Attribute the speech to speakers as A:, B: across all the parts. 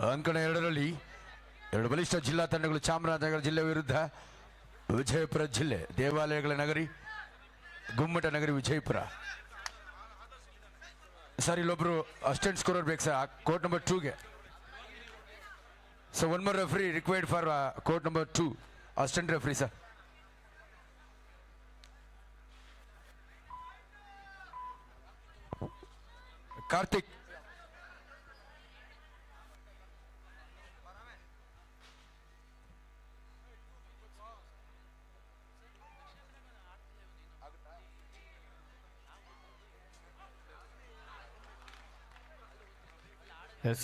A: ಅಂಕಣ 2ರಲ್ಲಿ ಎರಡು ಬಲಿಷ್ಠ ಜಿಲ್ಲಾ ತಂಡಗಳು ಚಾಮರಾಜನಗರ ಜಿಲ್ಲೆ ವಿರುದ್ಧ ವಿಜಯಪುರ ಜಿಲ್ಲೆ ದೇವಾಲಯಗಳ ನಗರಿ ಗುಮ್ಮಟ ನಗರಿ ವಿಜಯಪುರ. ಸರ್ ಇಲ್ಲೊಬ್ರು ಅಸಿಸ್ಟೆಂಟ್ ಸ್ಕೋರರ್ ಬೇಕು ಸರ್ ಕೋರ್ಟ್ ನಂಬರ್ 2ಗೆ. So one more referee required for court number 2 assistant referee sir. Karthik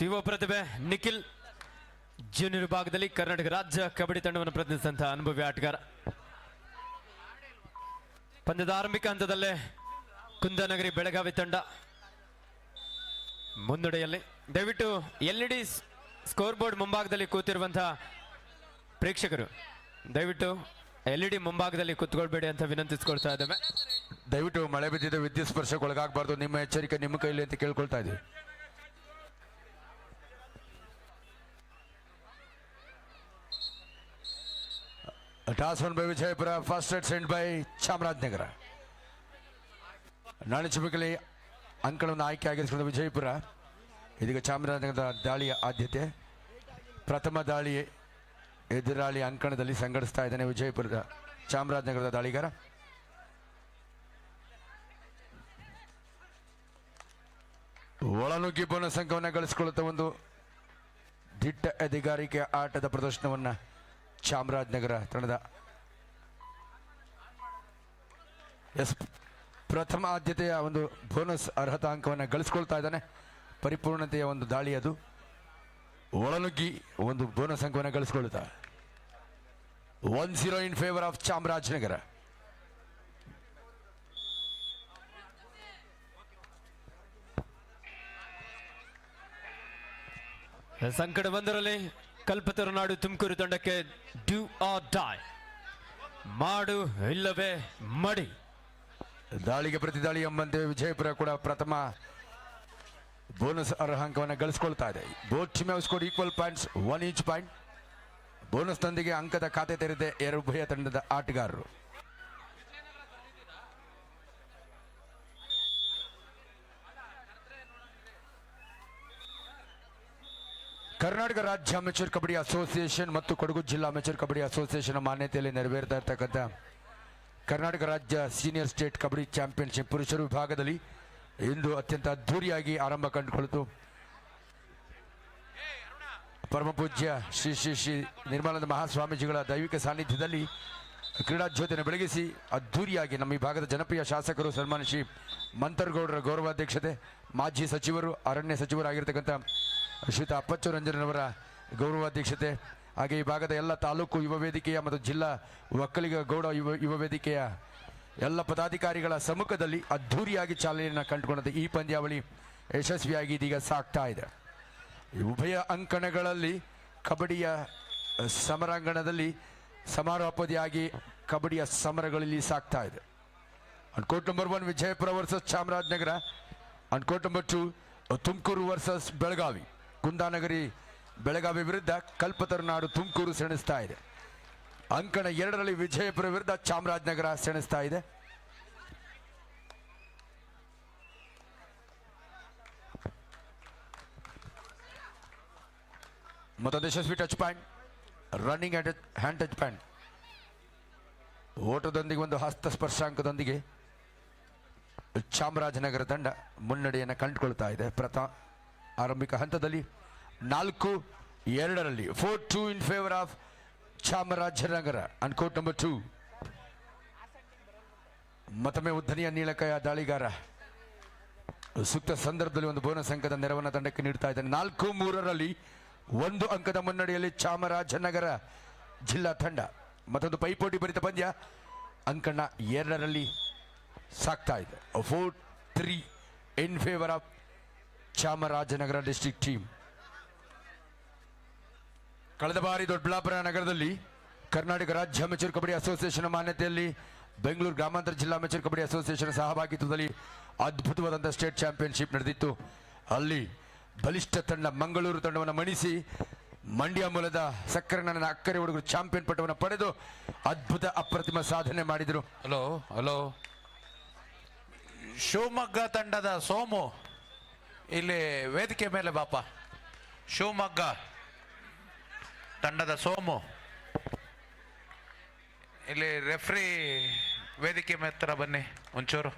B: ಯುವ ಪ್ರತಿಭೆ ನಿಖಿಲ್ ಜೂನಿಯರ್ ವಿಭಾಗದಲ್ಲಿ ಕರ್ನಾಟಕ ರಾಜ್ಯ ಕಬಡ್ಡಿ ತಂಡವನ್ನು ಪ್ರತಿನಿಧಿಸಿದಂತಹ ಅನುಭವಿ ಆಟಗಾರ. ಪಂದ್ಯದ ಆರಂಭಿಕ ಹಂತದಲ್ಲೇ ಕುಂದಾನಗರಿ ಬೆಳಗಾವಿ ತಂಡ ಮುನ್ನಡೆಯಲ್ಲಿ. ದಯವಿಟ್ಟು LED ಸ್ಕೋರ್ ಬೋರ್ಡ್ ಮುಂಭಾಗದಲ್ಲಿ ಕೂತಿರುವಂತಹ ಪ್ರೇಕ್ಷಕರು ದಯವಿಟ್ಟು LED ಮುಂಭಾಗದಲ್ಲಿ ಕೂತ್ಕೊಳ್ಬೇಡಿ ಅಂತ ವಿನಂತಿಸ್ಕೊಳ್ತಾ ಇದ್ದೇವೆ.
A: ದಯವಿಟ್ಟು ಮಳೆ ಬಿದ್ದಿದ್ದ ವಿದ್ಯುತ್ ಸ್ಪರ್ಶಕ್ಕೆ ಒಳಗಾಗಬಾರ್ದು, ನಿಮ್ಮ ಎಚ್ಚರಿಕೆ ನಿಮ್ಮ ಕೈಲಿ ಅಂತ ಕೇಳ್ಕೊಳ್ತಾ ಇದ್ದೀವಿ. Toss one by Vijayapura, first set send by Chamarajanagar. ನಾಳೆ ಚಿಮಕಲಿ ಅಂಕಣವನ್ನು ಆಯ್ಕೆ ಆಗಿರಿಸಿಕೊಂಡ ವಿಜಯಪುರ. ಇದೀಗ ಚಾಮರಾಜನಗರದ ದಾಳಿಯ ಆದ್ಯತೆ. ಪ್ರಥಮ ದಾಳಿ ಎದುರಾಳಿ ಅಂಕಣದಲ್ಲಿ ಸಂಘಟಿಸ್ತಾ ಇದ್ದಾನೆ ವಿಜಯಪುರದ ಚಾಮರಾಜನಗರದ ದಾಳಿಗಾರ. ಒಳನುಗ್ಗಿ ಬೋನಸ್ ಅಂಕವನ್ನು ಗಳಿಸಿಕೊಳ್ಳುತ್ತಾ ಒಂದು ದಿಟ್ಟ ಅಧಿಕಾರಿಕೆ ಆಟದ ಪ್ರದರ್ಶನವನ್ನು ಚಾಮರಾಜನಗರ ತಂಡದ ಪ್ರಥಮ ಆದ್ಯತೆಯ ಒಂದು ಬೋನಸ್ ಅರ್ಹತಾ ಅಂಕವನ್ನು ಗಳಿಸ್ಕೊಳ್ತಾ ಇದ್ದಾನೆ. ಪರಿಪೂರ್ಣತೆಯ ಒಂದು ದಾಳಿ ಅದು. ಒಳನುಗ್ಗಿ ಒಂದು ಬೋನಸ್ ಅಂಕವನ್ನು ಗಳಿಸ್ಕೊಳ್ಳುತ್ತಾ 1-0 ಇನ್ ಫೇವರ್ ಆಫ್ ಚಾಮರಾಜನಗರ.
B: ಸಂಕಟ ಒಂದರಲ್ಲಿ ಕಲ್ಪತರು ನಾಡು ತುಮಕೂರು ತಂಡಕ್ಕೆ ಡ್ಯೂ ಆರ್ ಡೈ, ಮಾಡು ಇಲ್ಲವೇ ಮಡಿ.
A: ದಾಳಿಗೆ ಪ್ರತಿದಾಳಿ ಎಂಬಂತೆ ವಿಜಯಪುರ ಕೂಡ ಪ್ರಥಮ ಬೋನಸ್ ಅರ್ಹ ಅಂಕವನ್ನು ಗಳಿಸಿಕೊಳ್ತಾ ಇದೆ. Both team have scored equal points, 1 each point. ಬೋನಸ್ನೊಂದಿಗೆ ಅಂಕದ ಖಾತೆ ತೆರೆದ ಉಭಯ ತಂಡದ ಆಟಗಾರರು. ಕರ್ನಾಟಕ ರಾಜ್ಯ ಅಮೆಚೂರ್ ಕಬಡ್ಡಿ ಅಸೋಸಿಯೇಷನ್ ಮತ್ತು ಕೊಡಗು ಜಿಲ್ಲಾ ಅಮೆಚೂರ್ ಕಬಡ್ಡಿ ಅಸೋಸಿಯೇಷನ್ ಮಾನ್ಯತೆಯಲ್ಲಿ ನೆರವೇರ್ತಾ ಇರತಕ್ಕಂಥ ಕರ್ನಾಟಕ ರಾಜ್ಯ ಸೀನಿಯರ್ ಸ್ಟೇಟ್ ಕಬಡ್ಡಿ ಚಾಂಪಿಯನ್ಶಿಪ್ ಪುರುಷರ ವಿಭಾಗದಲ್ಲಿ ಇಂದು ಅತ್ಯಂತ ಅದ್ಧೂರಿಯಾಗಿ ಆರಂಭ ಕಂಡುಕೊಳ್ತು. ಪರಮಪೂಜ್ಯ ಶ್ರೀ ಶ್ರೀ ಶ್ರೀ ನಿರ್ಮಲಾನಂದ ಮಹಾಸ್ವಾಮೀಜಿಗಳ ದೈವಿಕ ಸಾನ್ನಿಧ್ಯದಲ್ಲಿ ಕ್ರೀಡಾ ಜ್ಯೋತಿಯನ್ನು ಬೆಳಗಿಸಿ ಅದ್ಧೂರಿಯಾಗಿ ನಮ್ಮ ಈ ಭಾಗದ ಜನಪ್ರಿಯ ಶಾಸಕರು ಸನ್ಮಾನ್ಯ ಶ್ರೀ ಮಂತರ್ಗೌಡರ ಗೌರವಾಧ್ಯಕ್ಷತೆ, ಮಾಜಿ ಸಚಿವರು ಅರಣ್ಯ ಸಚಿವರಾಗಿರ್ತಕ್ಕಂಥ ಶ್ರೀಯುತ ಅಪ್ಪಚ್ಚು ರಂಜನವರ ಗೌರವಾಧ್ಯಕ್ಷತೆ, ಹಾಗೆ ಈ ಭಾಗದ ಎಲ್ಲ ತಾಲೂಕು ಯುವ ವೇದಿಕೆಯ ಮತ್ತು ಜಿಲ್ಲಾ ಒಕ್ಕಲಿಗ ಗೌಡ ಯುವ ವೇದಿಕೆಯ ಎಲ್ಲ ಪದಾಧಿಕಾರಿಗಳ ಸಮ್ಮುಖದಲ್ಲಿ ಅದ್ಧೂರಿಯಾಗಿ ಚಾಲನೆಯನ್ನು ಕಂಡುಕೊಂಡಂತೆ ಈ ಪಂದ್ಯಾವಳಿ ಯಶಸ್ವಿಯಾಗಿ ಇದೀಗ ಸಾಗ್ತಾ ಇದೆ. ಉಭಯ ಅಂಕಣಗಳಲ್ಲಿ ಕಬಡ್ಡಿಯ ಸಮರಾಂಗಣದಲ್ಲಿ ಸಮಾರೋಪಾದಿಯಾಗಿ ಕಬಡ್ಡಿಯ ಸಮರಗಳಲ್ಲಿ ಸಾಗ್ತಾ ಇದೆ. And court number 1 Vijayapura versus Chamarajanagar, and court number 2 Tumakuru versus Belagavi. Kundanagari Belagavi ವಿರುದ್ಧ ಕಲ್ಪತರು ನಾಡು ತುಮಕೂರು ಸೆಣಸ್ತಾ ಇದೆ. ಅಂಕಣ 2ರಲ್ಲಿ ವಿಜಯಪುರ ವಿರುದ್ಧ ಚಾಮರಾಜನಗರ ಸೆಣಸ್ತಾ ಇದೆ. ಮತ್ತೊಂದು ಯಶಸ್ವಿ touch point, running hand touch point. ಓಟದೊಂದಿಗೆ ಒಂದು ಹಸ್ತ ಸ್ಪರ್ಶಾಂಕದೊಂದಿಗೆ ಚಾಮರಾಜನಗರ ತಂಡ ಮುನ್ನಡೆಯನ್ನು ಕಂಡುಕೊಳ್ತಾ ಇದೆ. ಆರಂಭಿಕ ಹಂತದಲ್ಲಿ 4-2ರಲ್ಲಿ 4-2 ಇನ್ favour of Chamarajanagar. And court number 2 ಮತ್ತೊಮ್ಮೆ ಉದ್ದನೆಯ ನೀಳಕಯ ದಾಳಿಗಾರ ಸೂಕ್ತ ಸಂದರ್ಭದಲ್ಲಿ ಒಂದು ಬೋನಸ್ ಅಂಕದ ನೆರವನ್ನು ತಂಡಕ್ಕೆ ನೀಡ್ತಾ ಇದ್ದಾನೆ. 4-3ರಲ್ಲಿ 1 ಅಂಕದ ಮುನ್ನಡೆಯಲ್ಲಿ ಚಾಮರಾಜನಗರ ಜಿಲ್ಲಾ ತಂಡ. ಮತ್ತೊಂದು ಪೈಪೋಟಿ ಭರಿತ ಪಂದ್ಯ ಅಂಕಣ 2ರಲ್ಲಿ ಸಾಗ್ತಾ ಇದೆ. 4-3 ಇನ್ favour of Chamarajanagar district team. ಕಳೆದ ಬಾರಿ ದೊಡ್ಡಬಳ್ಳಾಪುರ ನಗರದಲ್ಲಿ ಕರ್ನಾಟಕ ರಾಜ್ಯ ಅಮೆಚೂರ್ ಕಬಡ್ಡಿ ಅಸೋಸಿಯೇಷನ್ ಮಾನ್ಯತೆಯಲ್ಲಿ ಬೆಂಗಳೂರು ಗ್ರಾಮಾಂತರ ಜಿಲ್ಲಾ ಅಮೆಚೂರ್ ಕಬಡ್ಡಿ ಅಸೋಸಿಯೇಷನ್ ಸಹಭಾಗಿತ್ವದಲ್ಲಿ ಅದ್ಭುತವಾದಂಥ ಸ್ಟೇಟ್ ಚಾಂಪಿಯನ್ಶಿಪ್ ನಡೆದಿತ್ತು. ಅಲ್ಲಿ ಬಲಿಷ್ಠ ತಂಡ ಮಂಗಳೂರು ತಂಡವನ್ನು ಮಣಿಸಿ ಮಂಡ್ಯ ಮೂಲದ ಸಕ್ಕರಣ್ಣನ ಅಕ್ಕರೆ ಹುಡುಗರು ಚಾಂಪಿಯನ್ ಪಟ್ಟವನ್ನು ಪಡೆದು ಅದ್ಭುತ ಅಪ್ರತಿಮ ಸಾಧನೆ ಮಾಡಿದರು.
C: ಹಲೋ ಶಿವಮೊಗ್ಗ ತಂಡದ ಸೋಮು ಇಲ್ಲಿ ವೇದಿಕೆ ಮೇಲೆ ಬಾಪ. ಶಿವಮೊಗ್ಗ ತಂಡದ ಸೋಮು ಇಲ್ಲಿ ರೆಫ್ರಿ ವೇದಿಕೆ ಹತ್ರ ಬನ್ನಿ ಒಂಚೂರು.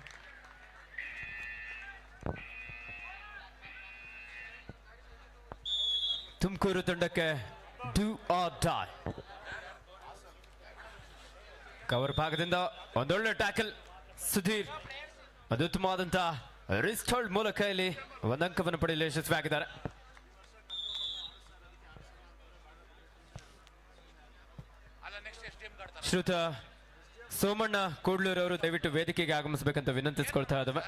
B: ತುಮಕೂರು ತಂಡಕ್ಕೆ ಡೂ ಆರ್ ಡೈ. ಕವರ್ ಭಾಗದಿಂದ ಒಂದೊಳ್ಳೆ ಟ್ಯಾಕಲ್ ಸುಧೀರ್, ಅತ್ಯುತ್ತಮವಾದಂತಹ ರಿಸ್ಟ್ ಹೋಲ್ಡ್ ಮೂಲಕ ಇಲ್ಲಿ ಒಂದು ಅಂಕವನ್ನು ಪಡೆಯಲು ಯಶಸ್ವಿಯಾಗಿದ್ದಾರೆ. ಶ್ರೀಯುತ ಸೋಮಣ್ಣ ಕೂಡ್ಲೂರು ಅವರು ದಯವಿಟ್ಟು ವೇದಿಕೆಗೆ ಆಗಮಿಸಬೇಕಂತ ವಿನಂತಿಸಿಕೊಳ್ತಾ ಇದ್ದಾವೆ.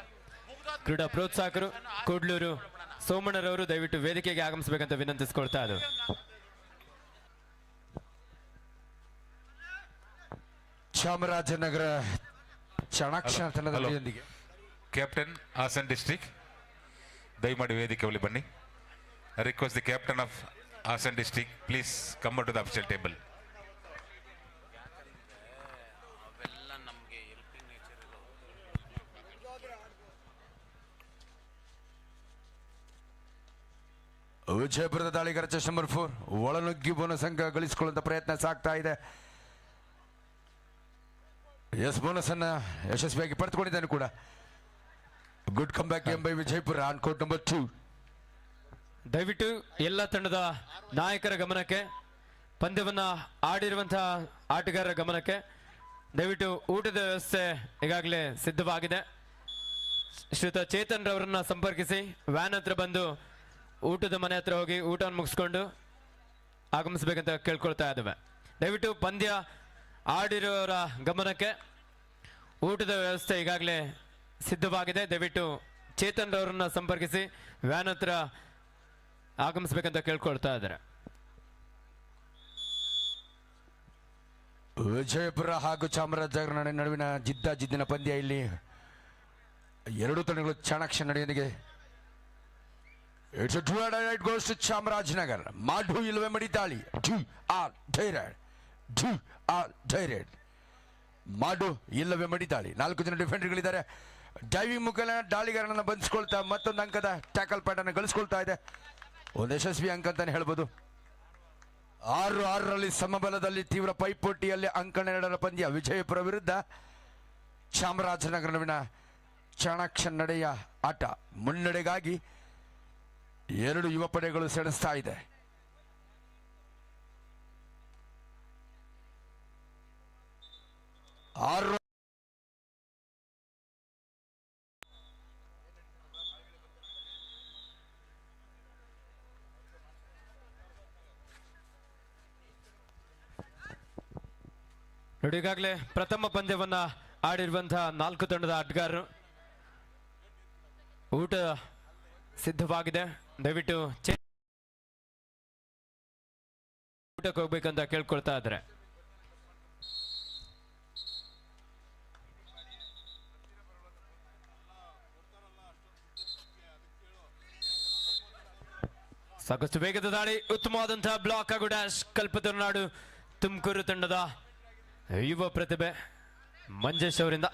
B: ಕ್ರೀಡಾ ಪ್ರೋತ್ಸಾಹಕರು ಕೂಡ್ಲೂರು ಸೋಮಣ್ಣರವರು ದಯವಿಟ್ಟು ವೇದಿಕೆಗೆ ಆಗಮಿಸಬೇಕಂತ ವಿನಂತಿಸಿಕೊಳ್ತಾ ಇದ್ದಾವೆ.
A: ಚಾಮರಾಜನಗರ ಚಾಣಾಕ್ಷ ತಂಡದೊಂದಿಗೆ
D: ಕ್ಯಾಪ್ಟನ್ ಹಾಸನ್ ಡಿಸ್ಟ್ರಿಕ್ಟ್ ದಯಮಾಡಿ ವೇದಿಕೆ ಬಳಿ ಬನ್ನಿ. Request the captain of Hassan district please come to the official table.
A: ವಿಜಯಪುರದ ದಾಳಿಗಾರ ಚೆಸ್ ನಂಬರ್ 4 ಒಳನುಗ್ಗಿ ಬೋನಸ್ ಅಂಕ ಗಳಿಸಿಕೊಳ್ಳುವಂತ ಪ್ರಯತ್ನ ಸಾಗ್ತಾ ಇದೆ. ಎಸ್ ಬೋನಸ್ ಅನ್ನ ಯಶಸ್ವಿಯಾಗಿ ಪಡೆದುಕೊಂಡಿದ್ದಾನೆ ಕೂಡ. Good come back game by Vijayapura on court number 2.
B: ದಯವಿಟ್ಟು ಎಲ್ಲ ತಂಡದ ನಾಯಕರ ಗಮನಕ್ಕೆ, ಪಂದ್ಯವನ್ನ ಆಡಿರುವಂತಹ ಆಟಗಾರರ ಗಮನಕ್ಕೆ, ದಯವಿಟ್ಟು ಊಟದ ವ್ಯವಸ್ಥೆ ಈಗಾಗಲೇ ಸಿದ್ಧವಾಗಿದೆ. ಶ್ರೀಯುತ ಚೇತನ್ ರವರನ್ನ ಸಂಪರ್ಕಿಸಿ ವ್ಯಾನ್ ಹತ್ರ ಬಂದು ಊಟದ ಮನೆ ಹತ್ರ ಹೋಗಿ ಊಟವನ್ನು ಮುಗಿಸ್ಕೊಂಡು ಆಗಮಿಸಬೇಕಂತ ಕೇಳ್ಕೊಳ್ತಾ ಇದ್ದೇವೆ. ದಯವಿಟ್ಟು ಪಂದ್ಯ ಆಡಿರೋರ ಗಮನಕ್ಕೆ, ಊಟದ ವ್ಯವಸ್ಥೆ ಈಗಾಗಲೇ ಸಿದ್ಧವಾಗಿದೆ. ದಯವಿಟ್ಟು ಚೇತನ್ ರವರನ್ನ ಸಂಪರ್ಕಿಸಿ ವ್ಯಾನ್ ಹತ್ರ ಆಗಮಿಸಬೇಕಂತ ಕೇಳ್ಕೊಳ್ತಾ ಇದ್ದಾರೆ.
A: ವಿಜಯಪುರ ಹಾಗೂ ಚಾಮರಾಜನಗರ ನಡುವಿನ ಜಿದ್ದಿನ ಪಂದ್ಯ. ಇಲ್ಲಿ ಎರಡೂ ತಂಡಗಳು ಚಾಣಾಕ್ಷ ನಡೆಯೊಂದಿಗೆ. It's a draw and it goes to Chamarajanagar. ಮಾಡು ಇಲ್ಲವೇ ಮಡಿತಾಳಿ. ಮಾಡು ಇಲ್ಲವೇ ಮಡಿತಾಳಿ. 4 ಜನ ಡಿಫೆಂಡರ್ಗಳಿದ್ದಾರೆ. ಡೈವಿಂಗ್ ಮುಖೇನ ದಾಳಿಗಾರನನ್ನು ಬಂಧಿಸ್ಕೊಳ್ತಾ ಮತ್ತೊಂದು ಅಂಕದ ಟ್ಯಾಕಲ್ ಪ್ಯಾಟ್ ಅನ್ನು ಗಳಿಸ್ಕೊಳ್ತಾ ಇದೆ. ಒಂದು ಯಶಸ್ವಿ ಅಂಕ ಅಂತಾನೆ ಹೇಳ್ಬೋದು. 6-6ರಲ್ಲಿ ಸಮಬಲದಲ್ಲಿ ತೀವ್ರ ಪೈಪೋಟಿಯಲ್ಲಿ ಅಂಕ 2ರ ಪಂದ್ಯ. ವಿಜಯಪುರ ವಿರುದ್ಧ ಚಾಮರಾಜನಗರ ನಡುವಿನ ಚಾಣಾಕ್ಷ ನಡೆಯ ಆಟ. ಮುನ್ನಡೆಗಾಗಿ 2 ಯುವ ಪಡೆಗಳು ಸೆಣಸ್ತಾ ಇದೆ.
B: ನೋಡಿ, ಈಗಾಗಲೇ ಪ್ರಥಮ ಪಂದ್ಯವನ್ನ ಆಡಿರುವಂತಹ 4 ತಂಡದ ಆಟಗಾರರು. ಊಟ ಸಿದ್ಧವಾಗಿದೆ. ದಯವಿಟ್ಟು ಊಟಕ್ಕೆ ಹೋಗ್ಬೇಕಂತ ಕೇಳ್ಕೊಳ್ತಾ ಇದ್ದಾರೆ. ಸಾಕಷ್ಟು ವೇಗದ ದಾಳಿ, ಉತ್ತಮವಾದಂತಹ ಬ್ಲಾಕ್ ಹಾಗೂ ಡ್ಯಾಶ್. ಕಲ್ಪತರುನಾಡು ತುಮಕೂರು ತಂಡದ ಯುವ ಪ್ರತಿಭೆ ಮಂಜೇಶ್ ಅವರಿಂದ.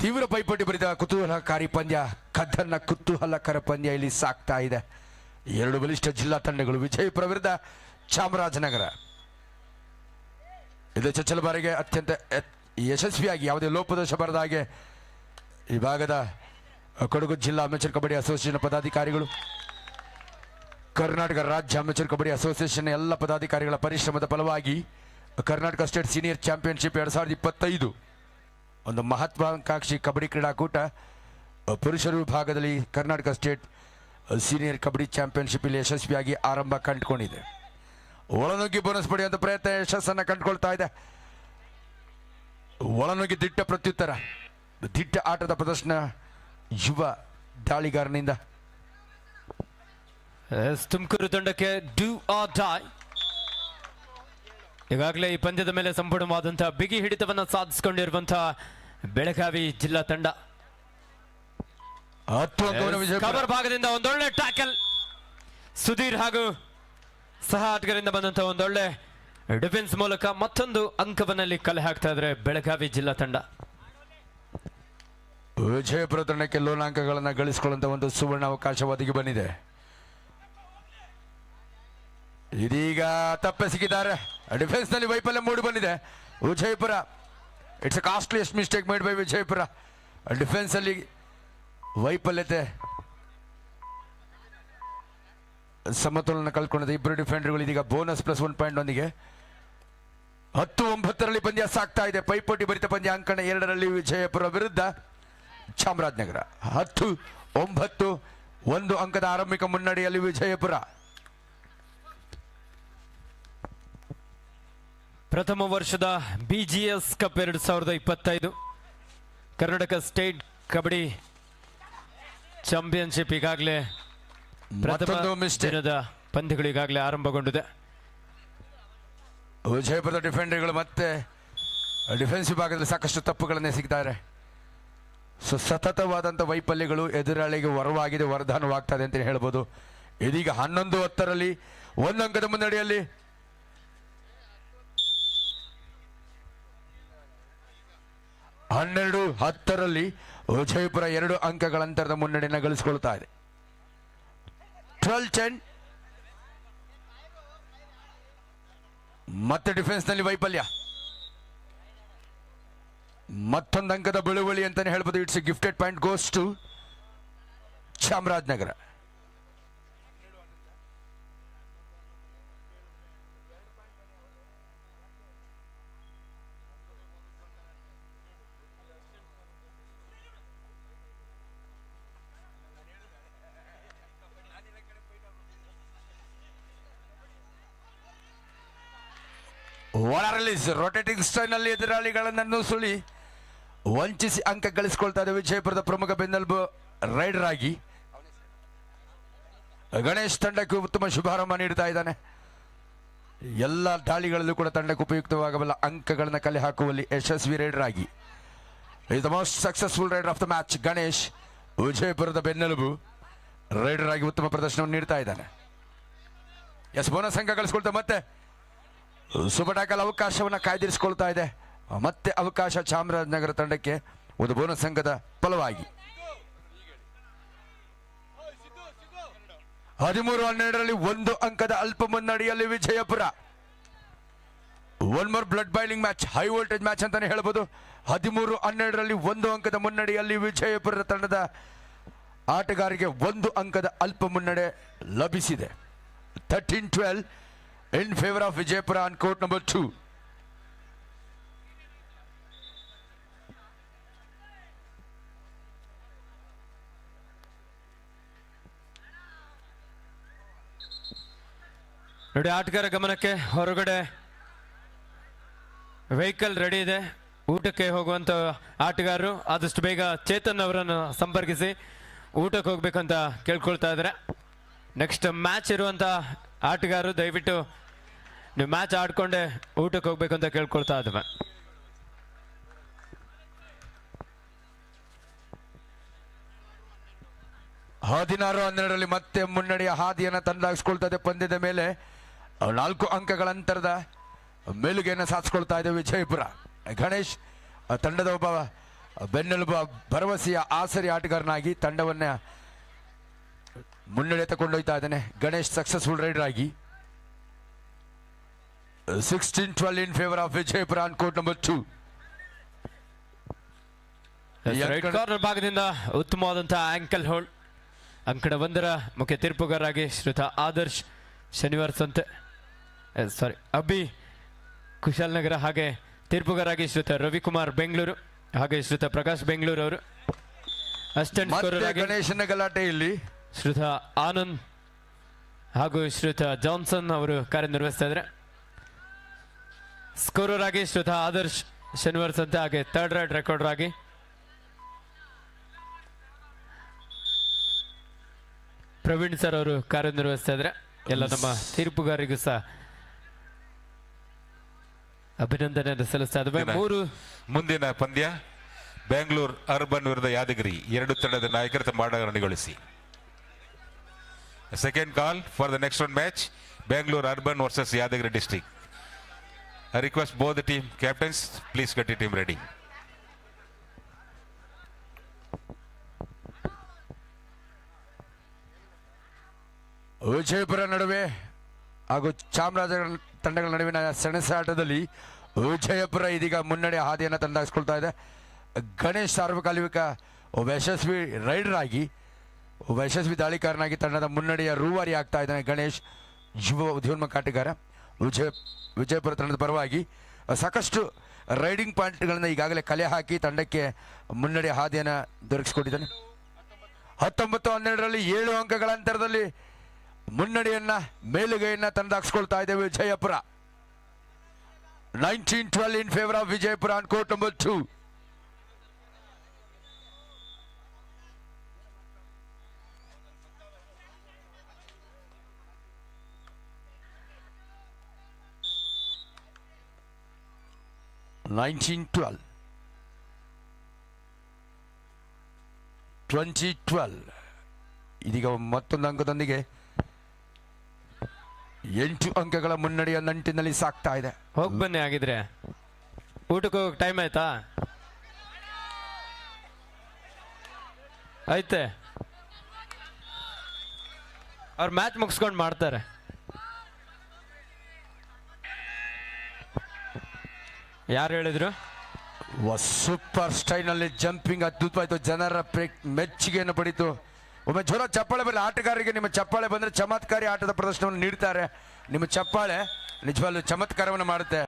A: ತೀವ್ರ ಪೈಪೋಟಿ ಭರಿತ ಕುತೂಹಲಕಾರಿ ಪಂದ್ಯ, ಕುತೂಹಲಕರ ಪಂದ್ಯ ಇಲ್ಲಿ ಸಾಕ್ತಾ ಇದೆ. 2 ಬಲಿಷ್ಠ ಜಿಲ್ಲಾ ತಂಡಗಳು. ವಿಜಯಪುರ ವಿರುದ್ಧ ಚಾಮರಾಜನಗರ. ಇದು ಚಚ್ಚಲ ಬಾರಿಗೆ ಅತ್ಯಂತ ಯಶಸ್ವಿಯಾಗಿ ಯಾವುದೇ ಲೋಪದೋಷ ಬರದ ಹಾಗೆ ಈ ಭಾಗದ ಕೊಡಗು ಜಿಲ್ಲಾ ಅಮೆಚೂರ್ ಕಬಡ್ಡಿ ಅಸೋಸಿಯೇಷನ್ ಪದಾಧಿಕಾರಿಗಳು, ಕರ್ನಾಟಕ ರಾಜ್ಯ ಅಮೆಚೂರ್ ಕಬಡ್ಡಿ ಅಸೋಸಿಯೇಷನ್ ಎಲ್ಲ ಪದಾಧಿಕಾರಿಗಳ ಪರಿಶ್ರಮದ ಫಲವಾಗಿ ಕರ್ನಾಟಕ ಸ್ಟೇಟ್ ಸೀನಿಯರ್ ಚಾಂಪಿಯನ್ಶಿಪ್ 2025 ಒಂದು ಮಹತ್ವಾಕಾಂಕ್ಷಿ ಕಬಡ್ಡಿ ಕ್ರೀಡಾಕೂಟ ಪುರುಷರ ವಿಭಾಗದಲ್ಲಿ Karnataka state senior kabaddi championship ಇಲ್ಲಿ ಯಶಸ್ವಿಯಾಗಿ ಆರಂಭ ಕಂಡುಕೊಂಡಿದೆ. ಒಳನುಗ್ಗಿ ಬೋನಸ್ ಪಡೆಯುವಂಥ ಪ್ರಯತ್ನ ಯಶಸ್ಸನ್ನು ಕಂಡುಕೊಳ್ತಾ ಇದೆ. ಒಳನುಗ್ಗಿ ದಿಟ್ಟ ಪ್ರತ್ಯುತ್ತರ, ದಿಟ್ಟ ಆಟದ ಪ್ರದರ್ಶನ ಯುವ ದಾಳಿಗಾರನಿಂದ.
B: ತುಮಕೂರು ತಂಡಕ್ಕೆ ಡೂ ಆರ್ ಡೈ. ಈಗಾಗಲೇ ಈ ಪಂದ್ಯದ ಮೇಲೆ ಸಂಪೂರ್ಣವಾದಂತಹ ಬಿಗಿ ಹಿಡಿತವನ್ನು ಸಾಧಿಸಿಕೊಂಡಿರುವಂತಹ ಬೆಳಗಾವಿ ಜಿಲ್ಲಾ ತಂಡ
A: 10 ಅಂಕವನ್ನು ವಿಜಯಪುರ.
B: ಕವರ್ ಭಾಗದಿಂದ ಒಂದೊಳ್ಳೆ ಟ್ಯಾಕಲ್ ಸುಧೀರ್ ಹಾಗೂ ಸಹ ಆಟಗಾರರಿಂದ ಬಂದಂತಹ ಒಂದೊಳ್ಳೆ ಡಿಫೆನ್ಸ್ ಮೂಲಕ ಮತ್ತೊಂದು ಅಂಕವನ್ನಲ್ಲಿ ಕಲೆ ಹಾಕ್ತಾ ಇದ್ರೆ ಬೆಳಗಾವಿ ಜಿಲ್ಲಾ ತಂಡ.
A: ವಿಜಯಪುರ ತಂಡಕ್ಕೆ ಲೋನಾಂಕಗಳನ್ನು ಗಳಿಸಿಕೊಳ್ಳುವಂತ ಒಂದು ಸುವರ್ಣ ಅವಕಾಶ ಒದಗಿ ಬಂದಿದೆ. ಇದೀಗ ತಪ್ಪಿಸಿದ್ದಾರೆ. ಡಿಫೆನ್ಸ್ ನಲ್ಲಿ ವೈಫಲ್ಯ ಮೂಡಿ ಬಂದಿದೆ Vijayapura. It's a costliest mistake made by Vijayapura. Defence ಅಲ್ಲಿ ವೈಫಲ್ಯತೆ, ಸಮತೋಲನ ಕಳ್ಕೊಂಡಿದೆ ಇಬ್ಬರು ಡಿಫೆಂಡರ್ಗಳು. ಇದೀಗ ಬೋನಸ್ ಪ್ಲಸ್ 1 ಪಾಯಿಂಟ್ ಒಂದಿಗೆ 10-9 ಪಂದ್ಯ ಸಾಕ್ತಾ ಇದೆ. ಪೈಪೋಟಿ ಭರಿತ ಪಂದ್ಯ ಅಂಕಣ 2ರಲ್ಲಿ ವಿಜಯಪುರ ವಿರುದ್ಧ ಚಾಮರಾಜನಗರ. 10-9 1 ಅಂಕದ ಆರಂಭಿಕ ಮುನ್ನಡೆಯಲ್ಲಿ ವಿಜಯಪುರ.
B: ಪ್ರಥಮ ವರ್ಷದ BGS cup 2025 Karnataka state kabaddi championship ಈಗಾಗಲೇ ಪ್ರಥಮ
A: ಮತ್ತೊಂದು ಮಿಸ್ಟೇಕ್.
B: ದಿನದ ಪಂದ್ಯಗಳು ಈಗಾಗಲೇ ಆರಂಭಗೊಂಡಿದೆ.
A: ವಿಜಯಪುರದ ಡಿಫೆಂಡರ್ಗಳು ಮತ್ತೆ ಡಿಫೆನ್ಸಿವ್ ಭಾಗದಲ್ಲಿ ಸಾಕಷ್ಟು ತಪ್ಪುಗಳನ್ನೇ ಸಿಗ್ತಾರೆ. ಸೊ ಸತತವಾದಂಥ ವೈಫಲ್ಯಗಳು ಎದುರಾಳಿಗೆ ವರವಾಗಿದೆ, ವರದಾನವಾಗ್ತದೆ ಅಂತ ಹೇಳ್ಬೋದು. ಇದೀಗ 11-10ರಲ್ಲಿ 1 ಅಂಕದ ಮುನ್ನಡೆಯಲ್ಲಿ 12-10ರಲ್ಲಿ ವಿಜಯಪುರ 2 ಅಂಕಗಳ ಅಂತರದ ಮುನ್ನಡೆಯನ್ನು ಗಳಿಸಿಕೊಳ್ತಾ ಇದೆ. 12-10. ಮತ್ತೆ ಡಿಫೆನ್ಸ್ ನಲ್ಲಿ ವೈಫಲ್ಯ, ಮತ್ತೊಂದು ಅಂಕದ ಬಳುವಳಿ ಅಂತಾನೆ ಹೇಳ್ಬೋದು. It's a gifted point goes to Chamarajanagar. ಒಳ ರಿಲೀಸ್ ರೊಟೇಟಿಂಗ್ ಸ್ಟೈಲ್ ನಲ್ಲಿ ಎದುರಾಳಿಗಳನ್ನು ಸುಳಿ ವಂಚಿಸಿ ಅಂಕ ಗಳಿಸಿಕೊಳ್ತಾ ಇದೆ ವಿಜಯಪುರದ ಪ್ರಮುಖ ಬೆನ್ನೆಲುಬು ರೈಡರ್ ಆಗಿ ಗಣೇಶ್ ತಂಡಕ್ಕೆ ಉತ್ತಮ ಶುಭಾರಂಭ ನೀಡ್ತಾ ಇದ್ದಾನೆ. ಎಲ್ಲ ದಾಳಿಗಳಲ್ಲೂ ಕೂಡ ತಂಡಕ್ಕೆ ಉಪಯುಕ್ತವಾಗಬಲ್ಲ ಅಂಕಗಳನ್ನು ಕಲೆ ಹಾಕುವಲ್ಲಿ ಯಶಸ್ವಿ ರೈಡರ್ ಆಗಿ is the most successful raider of the match. Ganesh ವಿಜಯಪುರದ ಬೆನ್ನೆಲುಬು ರೈಡರ್ ಆಗಿ ಉತ್ತಮ ಪ್ರದರ್ಶನವನ್ನು ನೀಡ್ತಾ ಇದ್ದಾನೆ. ಎಸ್ ಬೋನಸ್ ಅಂಕ ಗಳಿಸ್ಕೊಳ್ತಾ ಮತ್ತೆ ಸೂಪರ್ ಟ್ಯಾಕಲ್ ಅವಕಾಶವನ್ನು ಕಾಯ್ದಿರಿಸಿಕೊಳ್ತಾ ಇದೆ. ಮತ್ತೆ ಅವಕಾಶ ಚಾಮರಾಜನಗರ ತಂಡಕ್ಕೆ ಒಂದು ಬೋನಸ್ ಅಂಕದ ಫಲವಾಗಿ. 13-12ರಲ್ಲಿ 1 ಅಂಕದ ಅಲ್ಪ ಮುನ್ನಡೆಯಲ್ಲಿ Vijayapura. 1 more blood boiling match, high voltage match ಅಂತಾನೆ ಹೇಳ್ಬೋದು. 13-12ರಲ್ಲಿ 1 ಅಂಕದ ಮುನ್ನಡೆಯಲ್ಲಿ ವಿಜಯಪುರ ತಂಡದ ಆಟಗಾರರಿಗೆ 1 ಅಂಕದ ಅಲ್ಪ ಮುನ್ನಡೆ ಲಭಿಸಿದೆ. 13-12 in favor of Vijayapura on court number 2.
B: ನೋಡಿ ಆಟಗಾರ ಗಮನಕ್ಕೆ, ಹೊರಗಡೆ ವೆಹಿಕಲ್ ರೆಡಿ ಇದೆ. ಊಟಕ್ಕೆ ಹೋಗುವಂತ ಆಟಗಾರರು ಆದಷ್ಟು ಬೇಗ ಚೇತನ್ ಅವರನ್ನು ಸಂಪರ್ಕಿಸಿ ಊಟಕ್ಕೆ ಹೋಗ್ಬೇಕಂತ ಕೇಳ್ಕೊಳ್ತಾ ಇದ್ದಾರೆ. ನೆಕ್ಸ್ಟ್ ಮ್ಯಾಚ್ ಇರುವಂತ ಆಟಗಾರರು ದಯವಿಟ್ಟು ನೀವು ಮ್ಯಾಚ್ ಆಡ್ಕೊಂಡೆ ಊಟಕ್ಕೆ ಹೋಗ್ಬೇಕು ಅಂತ ಕೇಳ್ಕೊಳ್ತಾ ಇದ್ದೇವೆ.
A: ಹದಿನಾರು 12ರಲ್ಲಿ ಮತ್ತೆ ಮುನ್ನಡೆಯ ಹಾದಿಯನ್ನು ತಂದಾಗಿಸ್ಕೊಳ್ತಾ ಇದೆ. ಪಂದ್ಯದ ಮೇಲೆ 4 ಅಂಕಗಳ ಅಂತರದ ಮೇಲುಗೆಯನ್ನು ಸಾಧಿಸ್ಕೊಳ್ತಾ ಇದೆ ವಿಜಯಪುರ. ಗಣೇಶ್ ತಂಡದ ಒಬ್ಬ ಬೆನ್ನೆಲುಬು, ಭರವಸೆಯ ಆಸರಿ ಆಟಗಾರನಾಗಿ ತಂಡವನ್ನ ಮುನ್ನಡೆ ತಗೊಂಡೊಯ್ತಾ ಇದ್ದಾನೆ. ಗಣೇಶ್ ಸಕ್ಸಸ್ಫುಲ್ ರೈಡರ್ ಆಗಿ 16-12 in favor of Vijayapura on court number 2.
B: Right corner ಭಾಗದಿಂದ ಉತ್ತಮವಾದಂತಹ ಆಂಕಲ್ ಹೋಲ್ಡ್. ಅಂಕಣ 1ರ ಮುಖ್ಯ ತೀರ್ಪುಗಾರರಾಗಿ ಶ್ರೀಯುತ ಆದರ್ಶ್ ಶನಿವಾರ ಸಂತೆ, ಸಾರಿ ಅಭಿ ಕುಶಾಲನಗರ, ಹಾಗೆ ತೀರ್ಪುಗಾರರಾಗಿ ಶ್ರೀಯುತ ರವಿಕುಮಾರ್ ಬೆಂಗಳೂರು, ಹಾಗೆ ಶ್ರೀಯುತ ಪ್ರಕಾಶ್ ಬೆಂಗಳೂರು ಅವರು. ಅಸಿಸ್ಟೆಂಟ್ ಸ್ಕೋರರ್ ಆಗಿ
A: ಗಣೇಶನ ಗಲಾಟೆಯಲ್ಲಿ
B: ಶ್ರೀಯುತ ಆನಂದ್ ಹಾಗೂ ಶ್ರೀಯುತ ಜಾನ್ಸನ್ ಅವರು ಕಾರ್ಯನಿರ್ವಹಿಸ್ತಾ ಇದ್ದಾರೆ. ಸ್ಕೋರರ್ ಆಗಿ ಶ್ರೀಯುತ ಆದರ್ಶ್ ಶನಿವಾರ ಸಂತೆ, ಹಾಗೆ ಥರ್ಡ್ ರೈಡ್ ರೆಕಾರ್ಡರ್ ಆಗಿ ಪ್ರವೀಣ್ ಸರ್ ಅವರು ಕಾರ್ಯನಿರ್ವಹಿಸ್ತಾ ಇದ್ದಾರೆ. ಎಲ್ಲ ನಮ್ಮ ತೀರ್ಪುಗಾರಿಗೂ ಸಹ ಅಭಿನಂದನೆ ಸಲ್ಲಿಸ್ತಾ ಇದ್ದಾವೆ.
D: ದಿನ.
B: 3
D: ಮುಂದಿನ ಪಂದ್ಯ ಬೆಂಗಳೂರು ಅರ್ಬನ್ ವಿರುದ್ಧ ಯಾದಗಿರಿ. ಎರಡು ತಂಡದ ನಾಯಕರು ತಮ್ಮ ಆಟಗಾರಣಿಗೊಳಿಸಿ. Second call for the next one match Bengaluru urban versus Yadgir district. I request both the team captains please get the team ready.
A: Vijayapura ನಡುವೆ ಹಾಗೂ ಚಾಮರಾಜನಗರ ತಂಡಗಳ ನಡುವಿನ ಸೆಣಸಾಟದಲ್ಲಿ ವಿಜಯಪುರ ಇದೀಗ ಮುನ್ನಡೆ ಹಾದಿಯನ್ನು ತಂದಾಗಿಸ್ಕೊಳ್ತಾ ಇದೆ. ಗಣೇಶ್ ಸಾರ್ವಕಾಲಿಕ ಒಬ್ಬ ಯಶಸ್ವಿ ರೈಡರ್ ಆಗಿ ಒಬ್ಬ ಯಶಸ್ವಿ ದಾಳಿಕಾರನಾಗಿ ತಂಡದ ಮುನ್ನಡೆಯ ರೂವಾರಿ ಆಗ್ತಾ ಇದ್ದಾನೆ ಗಣೇಶ್, ಯುವ ಉದ್ಯೋನ್ಮುಖ ಆಟಗಾರ. ವಿಜಯಪುರ ತಂಡದ ಪರವಾಗಿ ಸಾಕಷ್ಟು ರೈಡಿಂಗ್ ಪಾಯಿಂಟ್ಗಳನ್ನು ಈಗಾಗಲೇ ಕಲೆ ಹಾಕಿ ತಂಡಕ್ಕೆ ಮುನ್ನಡೆ ಹಾದಿಯನ್ನು ದೊರಕಿಸಿಕೊಟ್ಟಿದ್ದಾನೆ. 19-12ರಲ್ಲಿ 7 ಅಂಕಗಳ ಅಂತರದಲ್ಲಿ ಮುನ್ನಡೆಯನ್ನ ಮೇಲುಗೈಯನ್ನ ತಂದಾಕ್ಸ್ಕೊಳ್ತಾ ಇದೆ Vijayapura. 19-12 in favor of Vijayapura on court number 2. ಇದೀಗ ಮತ್ತೊಂದು ಅಂಕದೊಂದಿಗೆ 8 ಅಂಕಗಳ ಮುನ್ನಡೆಯ ನಂಟಿನಲ್ಲಿ ಸಾಕ್ತಾ ಇದೆ.
B: ಹೋಗಿ ಬನ್ನಿ, ಆಗಿದ್ರೆ ಊಟಕ್ಕೆ ಹೋಗಕ್ಕೆ ಟೈಮ್ ಆಯ್ತಾ? ಐತೆ, ಅವ್ರು ಮ್ಯಾಚ್ ಮುಗಿಸ್ಕೊಂಡು ಮಾಡ್ತಾರೆ. ಯಾರು ಹೇಳಿದ್ರು?
A: ಸೂಪರ್ ಸ್ಟೈಲ್ನಲ್ಲಿ ಜಂಪಿಂಗ್ ಅದ್ಭುತವಾಯಿತು, ಜನರ ಮೆಚ್ಚುಗೆಯನ್ನು ಪಡೀತು. ಒಮ್ಮೆ ಜೋರ ಚಪ್ಪಾಳೆ ಬರಲಿ ಆಟಗಾರರಿಗೆ. ನಿಮ್ಮ ಚಪ್ಪಾಳೆ ಬಂದರೆ ಚಮತ್ಕಾರಿ ಆಟದ ಪ್ರದರ್ಶನವನ್ನು ನೀಡ್ತಾರೆ. ನಿಮ್ಮ ಚಪ್ಪಾಳೆ ನಿಜವಾಗ್ಲೂ ಚಮತ್ಕಾರವನ್ನು ಮಾಡುತ್ತೆ.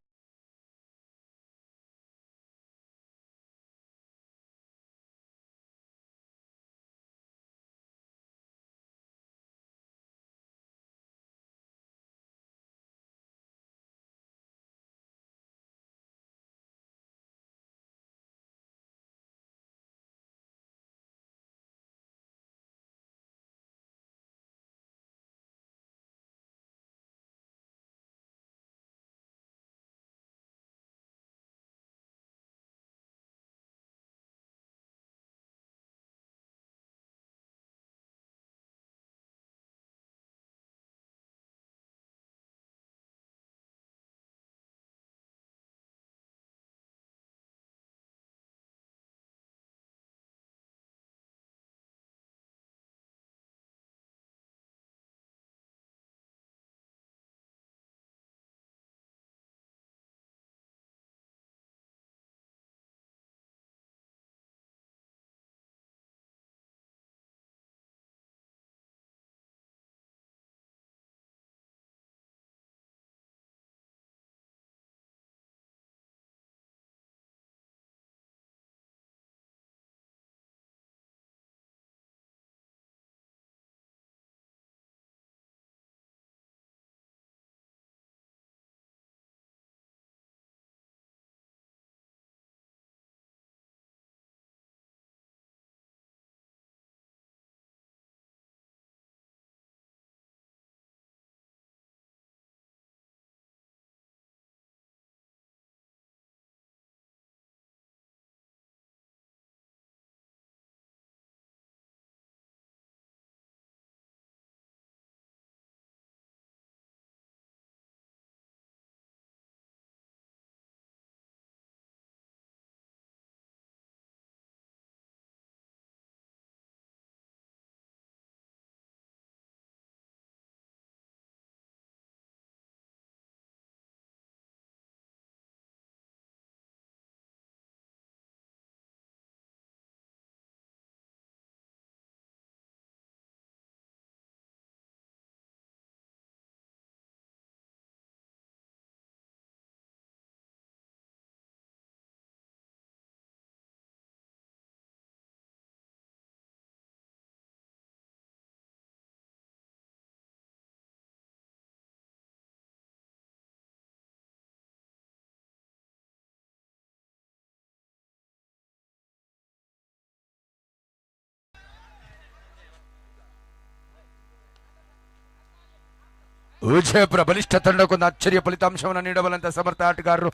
A: ವಿಜಯಪುರ ಬಲಿಷ್ಠ ತಂಡಕ್ಕೊಂದು ಅಚ್ಚರಿಯ ಫಲಿತಾಂಶವನ್ನು ನೀಡಬಲ್ಲಂತ ಸಮರ್ಥ ಆಟಗಾರರು.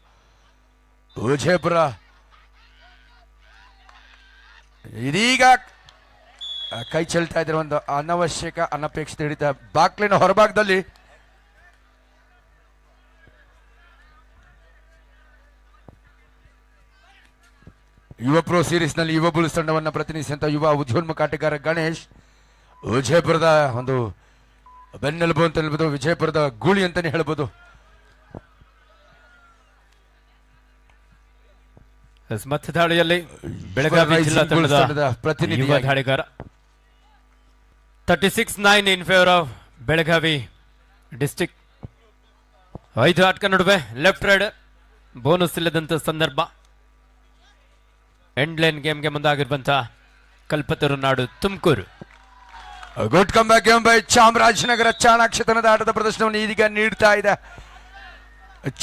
A: ವಿಜಯಪುರ ಇದೀಗ ಕೈ ಚೆಲ್ತಾ ಇದ್ರೆ ಒಂದು ಅನವಶ್ಯಕ ಅನಪೇಕ್ಷಿತ ಹಿಡಿತ ಬಾಕ್ಲಿನ ಹೊರಭಾಗದಲ್ಲಿ ಯುವ ಪ್ರೋ ಸೀರೀಸ್ ನಲ್ಲಿ ಯುವ ಬುಲ್ಸ್ ತಂಡವನ್ನು ಪ್ರತಿನಿಧಿಸಿದಂತ ಯುವ ಉದ್ಯೋನ್ಮುಖ ಆಟಗಾರ ಗಣೇಶ್ ವಿಜಯಪುರದ ಒಂದು ಬೆನ್ನೆಲುಬು ಅಂತ ಹೇಳ್ಬೋದು, ವಿಜಯಪುರದ ಗೂಳಿ ಅಂತಾನೆ ಹೇಳ್ಬೋದು.
B: ಮಧ್ಯ ದಾಳಿಯಲ್ಲಿ ಬೆಳಗಾವಿ ಜಿಲ್ಲಾ ತಂಡದ
A: ಪ್ರತಿನಿಧಿ
B: ಯುವ ದಾಳಿಗಾರ 36-9 ಇನ್ ಫೇವರ್ ಆಫ್ ಬೆಳಗಾವಿ ಡಿಸ್ಟಿಕ್. 5 ಆಟಕ ನಡುವೆ ಲೆಫ್ಟ್ ರೈಡ್ ಬೋನಸ್ ಇಲ್ಲದಂತ ಸಂದರ್ಭ. ಎಂಡ್ ಲೈನ್ ಗೇಮ್ಗೆ ಮುಂದಾಗಿರುವಂತಹ ಕಲ್ಪತರು ನಾಡು Tumakuru.
A: Good come back game by Chamarajanagar. ಚಾಣಾಕ್ಷತನದ ಆಟದ ಪ್ರದರ್ಶನವನ್ನು ಇದೀಗ ನೀಡ್ತಾ ಇದೆ.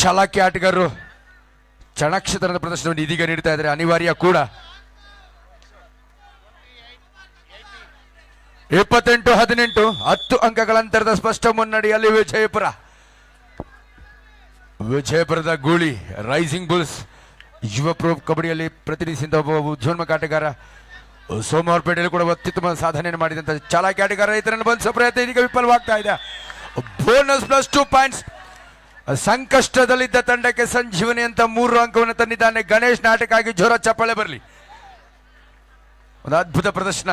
A: ಚಾಲಾಕಿ ಆಟಗಾರರು ಚಾಣಾಕ್ಷತನದ ಪ್ರದರ್ಶನವನ್ನು ಇದೀಗ ನೀಡ್ತಾ ಇದ್ದಾರೆ, ಅನಿವಾರ್ಯ ಕೂಡ. 28-18 10 ಅಂಕಗಳ ಅಂತರದ ಸ್ಪಷ್ಟ ಮುನ್ನಡೆಯಲ್ಲಿ ವಿಜಯಪುರ. ವಿಜಯಪುರದ ಗೂಳಿ ರೈಸಿಂಗ್ ಬುಲ್ಸ್ ಯುವ ಪ್ರೋ ಕಬಡ್ಡಿಯಲ್ಲಿ ಪ್ರತಿನಿಧಿಸಿದ ಒಬ್ಬ ಉದ್ಯೋನ್ಮುಖ ಆಟಗಾರ. ಸೋಮವಾರಪೇಟೆಯಲ್ಲಿ ಕೂಡ ಅತ್ಯುತ್ತಮ ಸಾಧನೆಯನ್ನು ಮಾಡಿದಂತ ಚಾಲಾಕಿ ಆಟಗಾರ ರೈತರನ್ನು ಬಂಧಿಸುವ ಪ್ರಯತ್ನ ಇದೀಗ ವಿಫಲವಾಗ್ತಾ ಇದೆ. Bonus +2 points. ಸಂಕಷ್ಟದಲ್ಲಿದ್ದ ತಂಡಕ್ಕೆ ಸಂಜೀವನಿ ಅಂತ 3 ಅಂಕವನ್ನು ತಂದಿದ್ದಾನೆ ಗಣೇಶ್. ನಾಟಕ್ಕಾಗಿ ಜೋರ ಚಪ್ಪಾಳೆ ಬರಲಿ. ಒಂದು ಅದ್ಭುತ ಪ್ರದರ್ಶನ.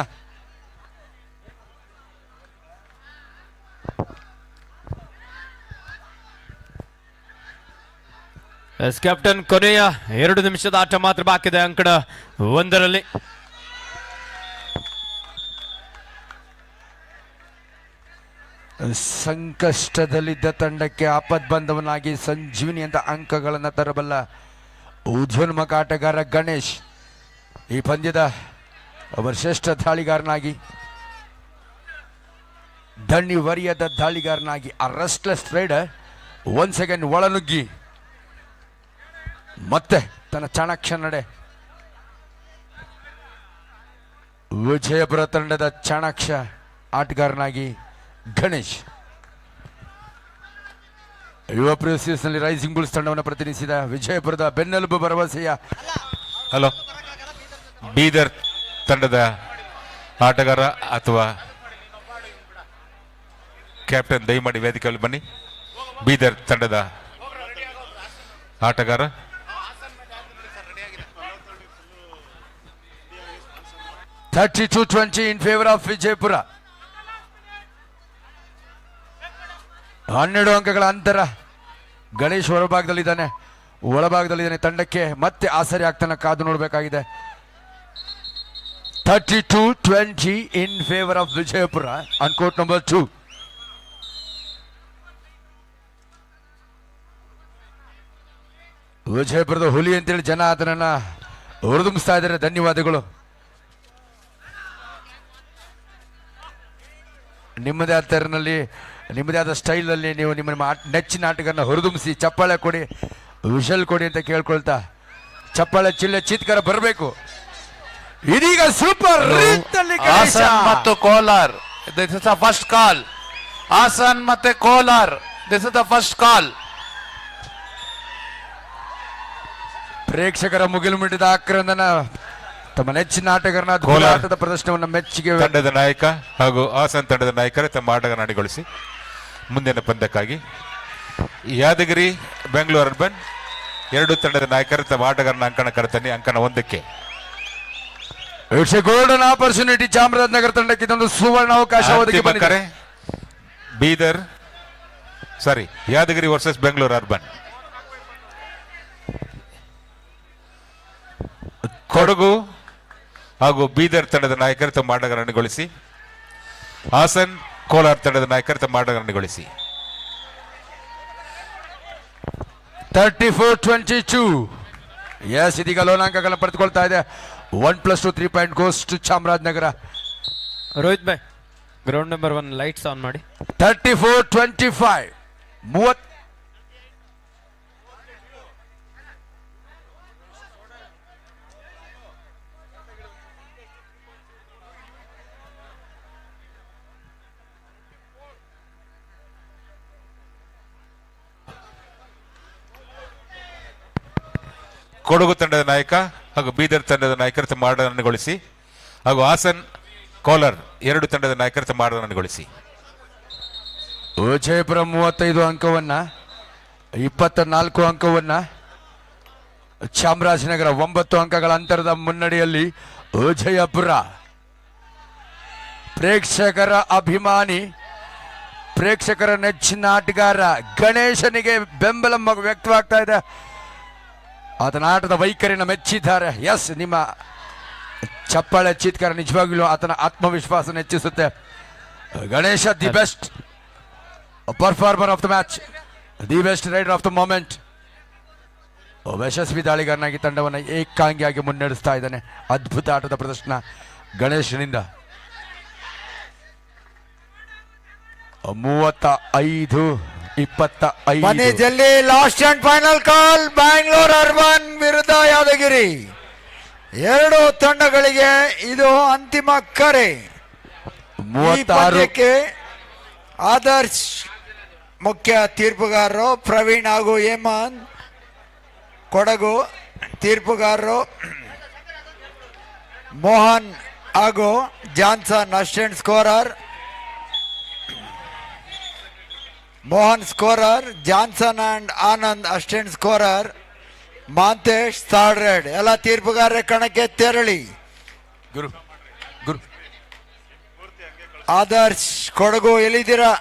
B: ಎಸ್ ಕ್ಯಾಪ್ಟನ್, ಕೊನೆಯ 2 ನಿಮಿಷದ ಆಟ ಮಾತ್ರ ಬಾಕಿ ಇದೆ ಅಂಕಣ 1ರಲ್ಲಿ.
A: ಸಂಕಷ್ಟದಲ್ಲಿದ್ದ ತಂಡಕ್ಕೆ ಆಪದ್ಬಂಧವನಾಗಿ ಸಂಜೀವಿನಿ ಅಂತ ಅಂಕಗಳನ್ನು ತರಬಲ್ಲ ಉದ್ಯೋನ್ಮುಖ ಆಟಗಾರ ಗಣೇಶ್ ಈ ಪಂದ್ಯದ ಒಬ್ಬ ಶ್ರೇಷ್ಠ ದಾಳಿಗಾರನಾಗಿ, ದಣಿವರಿಯದ ದಾಳಿಗಾರನಾಗಿ, ಆ ರೆಸ್ಟ್ಲೆಸ್ ರೈಡರ್ 1 ಸೆಕೆಂಡ್ ಒಳನುಗ್ಗಿ ಮತ್ತೆ ತನ್ನ ಚಾಣಾಕ್ಷ ನಡೆ. ವಿಜಯಪುರ ತಂಡದ ಚಾಣಾಕ್ಷ ಆಟಗಾರನಾಗಿ ಗಣೇಶ್ ಯುವ ಪ್ರಿಯಸ್ನಲ್ಲಿ ರೈಸಿಂಗ್ ಬುಲ್ಸ್ ತಂಡವನ್ನು ಪ್ರತಿನಿಧಿಸಿದ ವಿಜಯಪುರದ ಬೆನ್ನೆಲುಬು ಭರವಸೆಯ
D: ಹಲೋ ಬೀದರ್ ತಂಡದ ಆಟಗಾರ ಅಥವಾ ಕ್ಯಾಪ್ಟನ್ ದಯಮಾಡಿ ವೇದಿಕೆಯಲ್ಲಿ ಬನ್ನಿ. ಬೀದರ್ ತಂಡದ ಆಟಗಾರ
A: 32-20 ಇನ್ ಫೇವರ್ ಆಫ್ ವಿಜಯಪುರ. 12 ಅಂಕಗಳ ಅಂತರ. ಗಣೇಶ್ ಹೊರಭಾಗದಲ್ಲಿದ್ದಾನೆ, ಒಳಭಾಗದಲ್ಲಿದ್ದಾನೆ. ತಂಡಕ್ಕೆ ಮತ್ತೆ ಆಸರೆ ಆಗ್ತಾನೆ, ಕಾದು ನೋಡಬೇಕಾಗಿದೆ. 32-20 ಇನ್ favour of Vijayapura on court number 2. ವಿಜಯಪುರದ ಹುಲಿ ಅಂತೇಳಿ ಜನ ಅದನ್ನ ಹುರಿದುಂಬಿಸ್ತಾ ಇದ್ದಾರೆ. ಧನ್ಯವಾದಗಳು. ನಿಮ್ಮದೇ ಆದ ತೆರನಲ್ಲಿ, ನಿಮ್ಮದೇ ಆದ ಸ್ಟೈಲಲ್ಲಿ ನೀವು ನಿಮ್ಮ ನೆಚ್ಚಿನ ಆಟಗಾರನ ಹುರಿದುಂಬಿಸಿ ಚಪ್ಪಾಳೆ ಕೊಡಿ, ವಿಷಲ್ ಕೊಡಿ ಅಂತ ಕೇಳ್ಕೊಳ್ತಾ ಚಪ್ಪಾಳೆ ಚಿಲ್ಲೆ ಚೀತ್ಕಾರ ಬರಬೇಕು. ಇದೀಗ ಸೂಪರ್
C: ಹಾಸನ್ ಮತ್ತು Kolar, this is the first call. Hassan ಮತ್ತೆ Kolar, this is the first call.
A: ಪ್ರೇಕ್ಷಕರ ಮುಗಿಲು ಮಿಡಿದ ಆಕ್ರಂದನ ತಮ್ಮ ನೆಚ್ಚಿನ ಆಟಗಾರನ ಆಟದ ಪ್ರದರ್ಶನವನ್ನು ಮೆಚ್ಚುಗೆ
D: ತಂಡದ ನಾಯಕ ಹಾಗೂ ಹಾಸನ್ ತಂಡದ ನಾಯಕರೇ ತಮ್ಮ ಆಟಗಾರ ಅಣಿಗೊಳಿಸಿ ಮುಂದಿನ ಪಂದ್ಯಕ್ಕಾಗಿ. ಯಾದಗಿರಿ ಬೆಂಗಳೂರು ಅರ್ಬನ್ 2 ತಂಡದ ನಾಯಕರು ತಮ್ಮ ಆಟಗಾರನ ಅಂಕಣ ಕರೆತನ್ನಿ. ಅಂಕಣ 1ಕ್ಕೆ.
A: It's a golden opportunity. Chamarajanagar ತಂಡಕ್ಕೆ ಇದೊಂದು ಸುವರ್ಣ ಅವಕಾಶ ಒದಗಿ ಬಂದಿದೆ.
D: Bidar Yadgir versus Bengaluru urban. ಕೊಡಗು ಹಾಗೂ ಬೀದರ್ ತಂಡದ ನಾಯಕರು ತಮ್ಮ ಆಟಗಾರ ಅಣಿಗೊಳಿಸಿ. ಹಾಸನ್ ಕೋಲಾರ ತಂಡದ ನಾಯಕರು ತಮ್ಮ ಆಟಗಾರ ಅಣಿಗೊಳಿಸಿ.
A: 34-22. ಎಸ್, ಇದೀಗ ಲೋನಾಂಕಗಳನ್ನು ಪಡೆದುಕೊಳ್ತಾ ಇದೆ. 1+2 3 point goes to Chamarajanagar.
B: Rohit bhai, ground number 1 lights on ಮಾಡಿ.
A: 34-25 30.
D: ಕೊಡಗು ತಂಡದ ನಾಯಕ ಹಾಗೂ ಬೀದರ್ ತಂಡದ ನಾಯಕರು ತಮ್ಮ ಆಟಗಾರನಗೊಳಿಸಿ ಹಾಗೂ ಹಾಸನ್ ಕೋಲಾರ್ ಎರಡು ತಂಡದ ನಾಯಕರು ತಮ್ಮ ಆಟಗಾರನಗೊಳಿಸಿ.
A: ವಿಜಯಪುರ 35 ಅಂಕವನ್ನ, 24 ಅಂಕವನ್ನ, ಚಾಮರಾಜನಗರ 9 ಅಂಕಗಳ ಅಂತರದ ಮುನ್ನಡೆಯಲ್ಲಿ ವಿಜಯಪುರ. ಪ್ರೇಕ್ಷಕರ ಅಭಿಮಾನಿ, ಪ್ರೇಕ್ಷಕರ ನೆಚ್ಚಿನ ಆಟಗಾರ ಗಣೇಶನಿಗೆ ಬೆಂಬಲ ವ್ಯಕ್ತವಾಗ್ತಾ ಇದೆ. ಆತನ ಆಟದ ವೈಖರಿನ ಮೆಚ್ಚಿದ್ದಾರೆ. ಎಸ್, ನಿಮ್ಮ ಚಪ್ಪಾಳೆ ಚೀತ್ಕಾರ ನಿಜವಾಗ್ಲೂ ಆತನ ಆತ್ಮವಿಶ್ವಾಸ ಹೆಚ್ಚಿಸುತ್ತೆ. Ganesha the best performer of the match, the best raider of the moment. ಯಶಸ್ವಿ ದಾಳಿಗಾರನಾಗಿ ತಂಡವನ್ನು ಏಕಾಂಗಿಯಾಗಿ ಮುನ್ನಡೆಸ್ತಾ ಇದ್ದಾನೆ. ಅದ್ಭುತ ಆಟದ ಪ್ರದರ್ಶನ ಗಣೇಶನಿಂದ. 35-25.
E: ಮನೆ ಜಲ್ಲಿ last and final call. Bangalore urban ವಿರುದ್ಧ ಯಾದಗಿರಿ, ಎರಡು ತಂಡಗಳಿಗೆ ಇದು ಅಂತಿಮ ಕರೆ. ಈ ಪಂದ್ಯಕ್ಕೆ ಆದರ್ಶ್ ಮುಖ್ಯ ತೀರ್ಪುಗಾರರು, ಪ್ರವೀಣ್ ಹಾಗೂ ಹೇಮಂತ್ ಕೊಡಗು ತೀರ್ಪುಗಾರರು, ಮೋಹನ್ ಹಾಗೂ Johnson assistant scorer. Mohan scorer, Johnson and Anand assistant scorer, Mantesh third raid. ಎಲ್ಲ ತೀರ್ಪುಗಾರರ ಕಣಕ್ಕೆ ತೆರಳಿ.
A: ಗುರು ಗುರು
E: ಆದರ್ಶ್ ಕೊಡಗು ಎಲ್ಲಿದ್ದೀರಾ?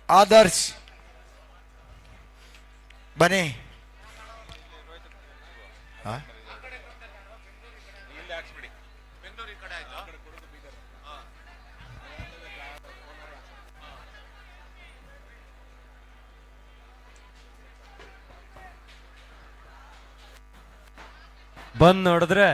E: ಆದರ್ಶ್ ಬನ್ನಿ.
B: ಬಂದ್ ನೋಡಿದ್ರೆ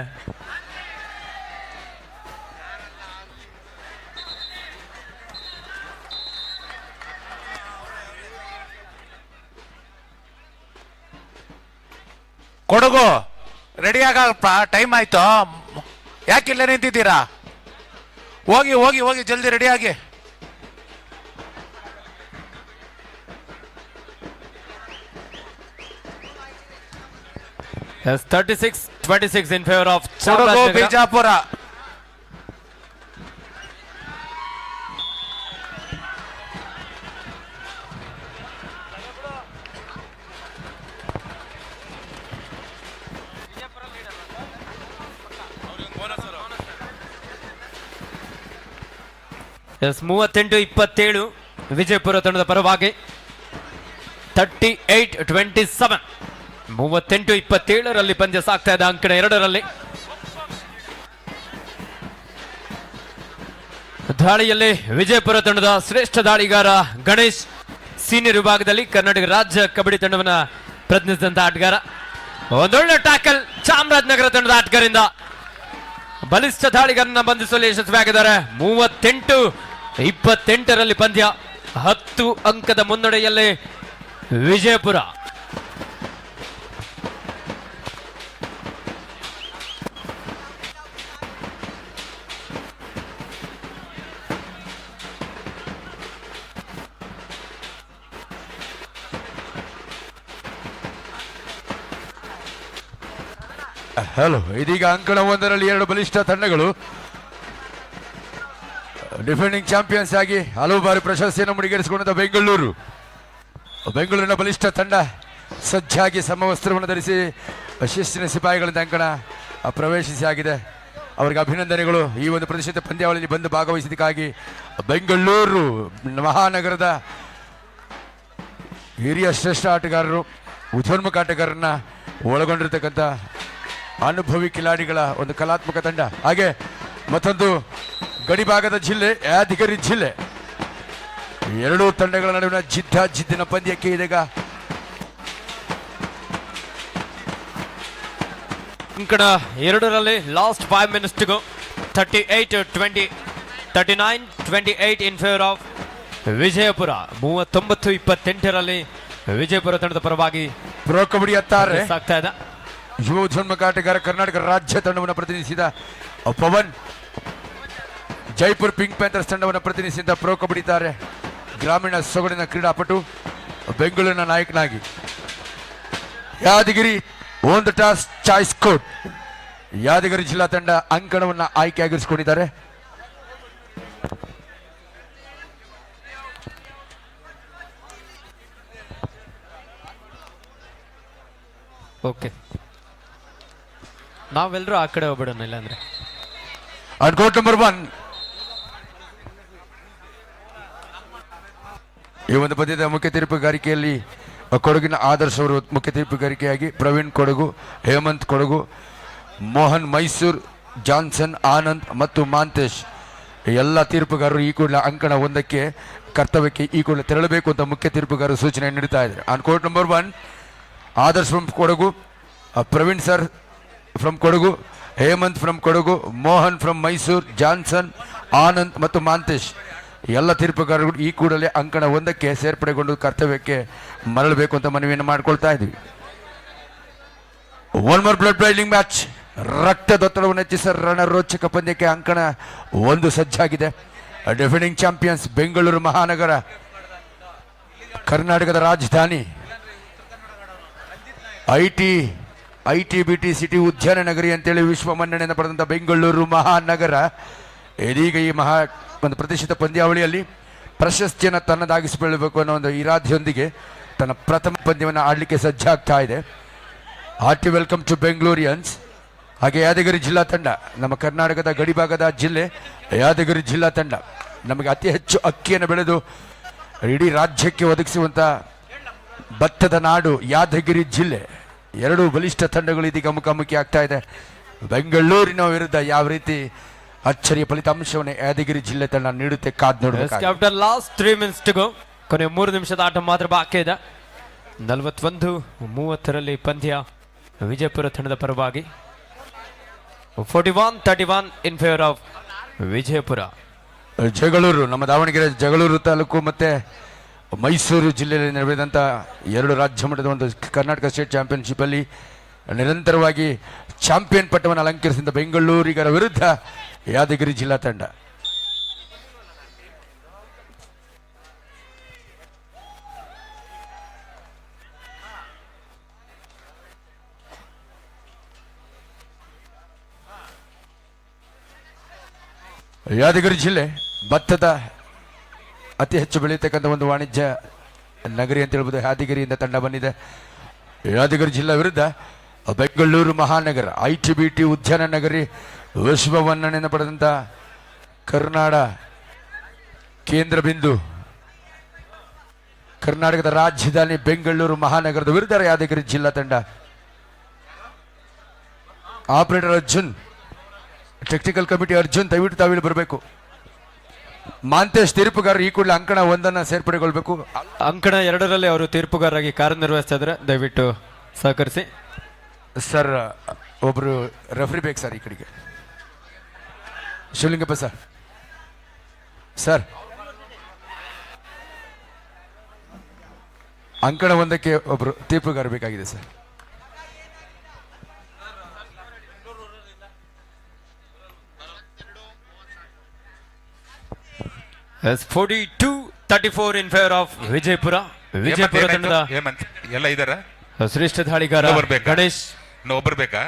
C: ಕೊಡಗು ರೆಡಿ ಆಗಪ್ಪ, ಟೈಮ್ ಆಯ್ತು. ಯಾಕಿಲ್ಲ ನಿಂತಿದ್ದೀರಾ? ಹೋಗಿ ಹೋಗಿ ಹೋಗಿ ಜಲ್ದಿ ರೆಡಿಯಾಗಿ.
B: Yes, 36-26 in favor of
C: Kodagu
B: Chamarajanagar.
C: Bijapur.
B: Yes, 38-27 Vijayapura ತಂಡದ ಪರವಾಗಿ. 38-27 38-27ರಲ್ಲಿ ಪಂದ್ಯ ಸಾಗ್ತಾ ಇದೆ ಅಂಕಣ 2ರಲ್ಲಿ. ದಾಳಿಯಲ್ಲಿ ವಿಜಯಪುರ ತಂಡದ ಶ್ರೇಷ್ಠ ದಾಳಿಗಾರ ಗಣೇಶ್, ಸೀನಿಯರ್ ವಿಭಾಗದಲ್ಲಿ ಕರ್ನಾಟಕ ರಾಜ್ಯ ಕಬಡ್ಡಿ ತಂಡವನ್ನು ಪ್ರತಿನಿಧಿಸಿದಂತ ಆಟಗಾರ. ಒಂದೊಳ್ಳೆ ಟ್ಯಾಕಲ್ ಚಾಮರಾಜನಗರ ತಂಡದ ಆಟಗಾರರಿಂದ. ಬಲಿಷ್ಠ ದಾಳಿಗಾರನ್ನ ಬಂಧಿಸಲು ಯಶಸ್ವಿಯಾಗಿದ್ದಾರೆ. 38-28ರಲ್ಲಿ ಪಂದ್ಯ. 10 ಅಂಕದ ಮುನ್ನಡೆಯಲ್ಲಿ ವಿಜಯಪುರ.
A: ಹಲೋ, ಇದೀಗ ಅಂಕಣ 1ರಲ್ಲಿ 2 ಬಲಿಷ್ಠ ತಂಡಗಳು ಡಿಫೆಂಡಿಂಗ್ ಚಾಂಪಿಯನ್ಸ್ ಆಗಿ ಹಲವು ಬಾರಿ ಪ್ರಶಸ್ತಿಯನ್ನು ಮುಡಿಗೇರಿಸಿಕೊಂಡ ಬೆಂಗಳೂರಿನ ಬಲಿಷ್ಠ ತಂಡ ಸಜ್ಜಾಗಿ ಸಮವಸ್ತ್ರವನ್ನು ಧರಿಸಿ ಶಿಸ್ತಿನ ಸಿಪಾಯಿಗಳಿಂದ ಅಂಕಣ ಪ್ರವೇಶಿಸಿ ಆಗಿದೆ. ಅವರಿಗೆ ಅಭಿನಂದನೆಗಳು. ಈ ಒಂದು ಪ್ರತಿಷ್ಠಿತ ಪಂದ್ಯಾವಳಿಯಲ್ಲಿ ಬಂದು ಭಾಗವಹಿಸಿದ್ದಕ್ಕಾಗಿ ಬೆಂಗಳೂರು ಮಹಾನಗರದ ಹಿರಿಯ ಶ್ರೇಷ್ಠ ಆಟಗಾರರು, ಉದ್ಯೋನ್ಮುಖ ಆಟಗಾರರನ್ನ ಒಳಗೊಂಡಿರ್ತಕ್ಕಂಥ ಅನುಭವಿ ಕಿಲಾಡಿಗಳ ಒಂದು ಕಲಾತ್ಮಕ ತಂಡ. ಹಾಗೆ ಮತ್ತೊಂದು ಗಡಿಭಾಗದ ಜಿಲ್ಲೆ ಯಾದಗಿರಿ ಜಿಲ್ಲೆ. ಎರಡೂ ತಂಡಗಳ ನಡುವಿನ ಜಿದ್ದಿನ ಪಂದ್ಯಕ್ಕೆ ಇದೀಗ
B: ಅಂಕಣ 2ರಲ್ಲಿ last 5 minutes to go. 39-28 in favor of Vijayapura. 39-28ರಲ್ಲಿ ವಿಜಯಪುರ ತಂಡದ ಪರವಾಗಿ
A: ಪ್ರೋ ಕಬಡ್ಡಿ ಹತ್ತಾರೆ
B: ಸಾಗ್ತಾ ಇದೆ.
A: ಯುವ ಉದ್ಯೋನ್ಮುಖ ಆಟಗಾರ ಕರ್ನಾಟಕ ರಾಜ್ಯ ತಂಡವನ್ನು ಪ್ರತಿನಿಧಿಸಿದ ಪವನ್, ಜೈಪುರ್ ಪಿಂಕ್ ಪ್ಯಾಂಥರ್ಸ್ ತಂಡವನ್ನು ಪ್ರತಿನಿಧಿಸಿದ ಪ್ರೋ ಕಬಡ್ಡಿ ತಾರೆ ಗ್ರಾಮೀಣ ಸೊಗಡಿನ ಕ್ರೀಡಾಪಟು ಬೆಂಗಳೂರಿನ ನಾಯಕನಾಗಿ. ಯಾದಗಿರಿ ಒಂದು ಟಾಸ್ ಚಾಯ್ಸ್ ಕೋಟ್. ಯಾದಗಿರಿ ಜಿಲ್ಲಾ ತಂಡ ಅಂಕಣವನ್ನು ಆಯ್ಕೆಯಾಗಿರಿಸಿಕೊಂಡಿದ್ದಾರೆ.
B: ಓಕೆ, ನಾವೆಲ್ಲರೂ ಆ ಕಡೆ ಹೋಗ್ಬಿಡೋಣ, ಇಲ್ಲಾಂದ್ರೆ
A: ಅಂಡ್ ಕೋಟ್ ನಂಬರ್ 1. ಈ ಒಂದು ಪಂದ್ಯದ ಮುಖ್ಯ ತೀರ್ಪುಗಾರಿಕೆಯಲ್ಲಿ ಕೊಡಗಿನ ಆದರ್ಶ್ ಅವರು ಮುಖ್ಯ ತೀರ್ಪುಗಾರಿಕೆಯಾಗಿ, ಪ್ರವೀಣ್ ಕೊಡಗು, ಹೇಮಂತ್ ಕೊಡಗು, ಮೋಹನ್ ಮೈಸೂರ್, ಜಾನ್ಸನ್ ಆನಂದ್ ಮತ್ತು ಮಾಂತೇಶ್ ಎಲ್ಲ ತೀರ್ಪುಗಾರರು ಈ ಕೂಡಲೇ ಅಂಕಣ 1ಕ್ಕೆ ಕರ್ತವ್ಯಕ್ಕೆ ಈ ಕೂಡಲೇ ತೆರಳಬೇಕು ಅಂತ ಮುಖ್ಯ ತೀರ್ಪುಗಾರರು ಸೂಚನೆ ನೀಡುತ್ತಾ ಇದ್ದಾರೆ. On court number 1, Adarsh from Kodagu, Praveen sir from Kodagu, Hemant from Kodagu, Mohan from Mysore, Johnson, Anand ಮತ್ತು ಮಾಂತೇಶ್ ಎಲ್ಲ ತೀರ್ಪುಗಾರರು ಈ ಕೂಡಲೇ ಅಂಕಣ 1ಕ್ಕೆ ಸೇರ್ಪಡೆಗೊಂಡು ಕರ್ತವ್ಯಕ್ಕೆ ಮರಳಬೇಕು ಅಂತ ಮನವಿಯನ್ನು ಮಾಡಿಕೊಳ್ತಾ ಇದ್ವಿ. One more blood bleeding match. ರಕ್ತದೊತ್ತಡವನ್ನು ಹೆಚ್ಚಿಸ ರಣರೋಚಕ ಪಂದ್ಯಕ್ಕೆ ಅಂಕಣ 1 ಸಜ್ಜಾಗಿದೆ. ಡಿಫೆಂಡಿಂಗ್ ಚಾಂಪಿಯನ್ಸ್ ಬೆಂಗಳೂರು ಮಹಾನಗರ, ಕರ್ನಾಟಕದ ರಾಜಧಾನಿ, ಐಟಿ ಸಿಟಿ ಉದ್ಯಾನ ನಗರಿ ಅಂತೇಳಿ ವಿಶ್ವ ಮನ್ನಣೆಯನ್ನು ಪಡೆದಂಥ ಬೆಂಗಳೂರು ಮಹಾನಗರ ಇದೀಗ ಈ ಒಂದು ಪ್ರತಿಷ್ಠಿತ ಪಂದ್ಯಾವಳಿಯಲ್ಲಿ ಪ್ರಶಸ್ತಿಯನ್ನು ತನ್ನದಾಗಿಸಿಕೊಳ್ಳಬೇಕು ಅನ್ನೋ ಒಂದು ಇರಾದೆಯೊಂದಿಗೆ ತನ್ನ ಪ್ರಥಮ ಪಂದ್ಯವನ್ನು ಆಡಲಿಕ್ಕೆ ಸಜ್ಜಾಗ್ತಾ ಇದೆ. Hearty welcome to Bengalurians. ಹಾಗೆ ಯಾದಗಿರಿ ಜಿಲ್ಲಾ ತಂಡ, ನಮ್ಮ ಕರ್ನಾಟಕದ ಗಡಿಭಾಗದ ಜಿಲ್ಲೆ ಯಾದಗಿರಿ ಜಿಲ್ಲಾ ತಂಡ, ನಮಗೆ ಅತಿ ಹೆಚ್ಚು ಅಕ್ಕಿಯನ್ನು ಬೆಳೆದು ಇಡೀ ರಾಜ್ಯಕ್ಕೆ ಒದಗಿಸುವಂಥ ಭತ್ತದ ನಾಡು ಯಾದಗಿರಿ ಜಿಲ್ಲೆ. ಎರಡೂ ಬಲಿಷ್ಠ ತಂಡಗಳು ಇದೀಗ ಮುಖಾಮುಖಿ ಆಗ್ತಾ ಇದೆ. ಬೆಂಗಳೂರಿನ ವಿರುದ್ಧ ಯಾವ ರೀತಿ ಅಚ್ಚರಿಯ ಫಲಿತಾಂಶವನ್ನು ಯಾದಗಿರಿ ಜಿಲ್ಲೆ ತಂಡ ನೀಡುತ್ತೆ ಕಾದ್ ನೋಡಬೇಕು.
B: Last 3 minutes to go. ಕೊನೆ 3 ನಿಮಿಷದ ಆಟ ಮಾತ್ರ ಬಾಕಿ ಇದೆ. 41-30 ಪಂದ್ಯ ವಿಜಯಪುರ ತಂಡದ ಪರವಾಗಿ. 41-31 in favour of Vijayapura.
A: Jagalur, ನಮ್ಮ ದಾವಣಗೆರೆ ಜಗಳೂರು ತಾಲೂಕು ಮತ್ತೆ ಮೈಸೂರು ಜಿಲ್ಲೆಯಲ್ಲಿ ನಡೆದಂಥ 2 ರಾಜ್ಯ ಮಟ್ಟದ ಒಂದು ಕರ್ನಾಟಕ ಸ್ಟೇಟ್ ಚಾಂಪಿಯನ್ಶಿಪ್ ಅಲ್ಲಿ ನಿರಂತರವಾಗಿ ಚಾಂಪಿಯನ್ ಪಟ್ಟವನ್ನು ಅಲಂಕರಿಸಿದ ಬೆಂಗಳೂರಿಗರ ವಿರುದ್ಧ ಯಾದಗಿರಿ ಜಿಲ್ಲಾ ತಂಡ. ಯಾದಗಿರಿ ಜಿಲ್ಲೆ ಭತ್ತದ ಅತಿ ಹೆಚ್ಚು ಬೆಳೆಯತಕ್ಕಂಥ ಒಂದು ವಾಣಿಜ್ಯ ನಗರಿ ಅಂತ ಹೇಳ್ಬೋದು. ಯಾದಗಿರಿಯಿಂದ ತಂಡ ಬಂದಿದೆ. ಯಾದಗಿರಿ ಜಿಲ್ಲಾ ವಿರುದ್ಧ ಬೆಂಗಳೂರು ಮಹಾನಗರ, ಐಟಿ ಉದ್ಯಾನ ನಗರಿ, ವಿಶ್ವ ಮನ್ನಣೆಯನ್ನು ಪಡೆದಂಥ ಕರ್ನಾಡ ಕೇಂದ್ರ ಬಿಂದು, ಕರ್ನಾಟಕದ ರಾಜಧಾನಿ ಬೆಂಗಳೂರು ಮಹಾನಗರದ ವಿರುದ್ಧ ಯಾದಗಿರಿ ಜಿಲ್ಲಾ ತಂಡ. Operator Arjun, technical committee Arjun ದಯವಿಟ್ಟು ತಾವಿಲ್ಲಿ ಬರಬೇಕು. ಮಾಂತೇಶ್ ತೀರ್ಪುಗಾರರು ಈ ಕೂಡಲೇ ಅಂಕಣ 1 ಸೇರ್ಪಡೆಗೊಳ್ಬೇಕು.
B: ಅಂಕಣ 2ರಲ್ಲಿ ಅವರು ತೀರ್ಪುಗಾರರಾಗಿ ಕಾರ್ಯನಿರ್ವಹಿಸ್ತಾ ಇದ್ದಾರೆ, ದಯವಿಟ್ಟು ಸಹಕರಿಸಿ.
A: ಸರ್ ಒಬ್ರು ರೆಫ್ರಿ ಬೇಕು ಸರ್ ಈ ಕಡೆಗೆ. ಶಿವಲಿಂಗಪ್ಪ ಸರ್, ಸರ್ ಅಂಕಣ 1ಕ್ಕೆ ಒಬ್ರು ತೀರ್ಪುಗಾರ ಬೇಕಾಗಿದೆ sir.
B: As 42-34 in favor of Vijayapura. Vijayapura ತಂಡದ
D: ಹೇಮಂತ್ ಎಲ್ಲ ಇದಾರ.
B: ಶ್ರೇಷ್ಠ ಧಾಳಿಗಾರ ಗಣೇಶ್
D: ಒಬ್ಬರು ಬೇಕಾ?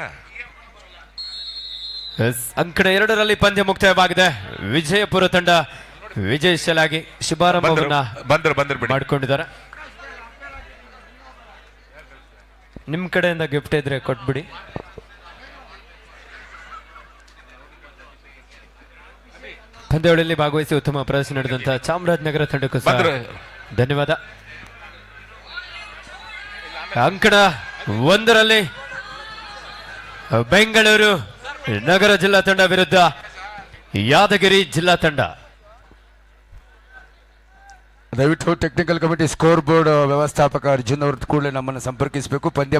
B: ಅಂಕಣ 2ರಲ್ಲಿ ಪಂದ್ಯ ಮುಕ್ತಾಯವಾಗಿದೆ. ವಿಜಯಪುರ ತಂಡ ವಿಜಯಶಾಲಾಗಿ ಶುಭಾರಂಭವನ್ನ ಮಾಡಿಕೊಂಡಿದ್ದಾರೆ. ನಿಮ್ ಕಡೆಯಿಂದ ಗಿಫ್ಟ್ ಇದ್ರೆ ಕೊಟ್ಬಿಡಿ. ಪಂದ್ಯಾವಳಿಯಲ್ಲಿ ಭಾಗವಹಿಸಿ ಉತ್ತಮ ಪ್ರದರ್ಶನ ನಡೆದಂತಹ ಚಾಮರಾಜನಗರ ತಂಡಕ್ಕೂ ಸಹ ಧನ್ಯವಾದ. ಅಂಕಣ 1ರಲ್ಲಿ ಬೆಂಗಳೂರು ನಗರ ಜಿಲ್ಲಾ ತಂಡ ವಿರುದ್ಧ ಯಾದಗಿರಿ ಜಿಲ್ಲಾ ತಂಡ.
A: ದಯವಿಟ್ಟು ಟೆಕ್ನಿಕಲ್ ಕಮಿಟಿ ಸ್ಕೋರ್ ಬೋರ್ಡ್ ವ್ಯವಸ್ಥಾಪಕ ಅರ್ಜುನ್ ಅವರು ಕೂಡಲೇ ನಮ್ಮನ್ನು ಸಂಪರ್ಕಿಸಬೇಕು. ಪಂದ್ಯ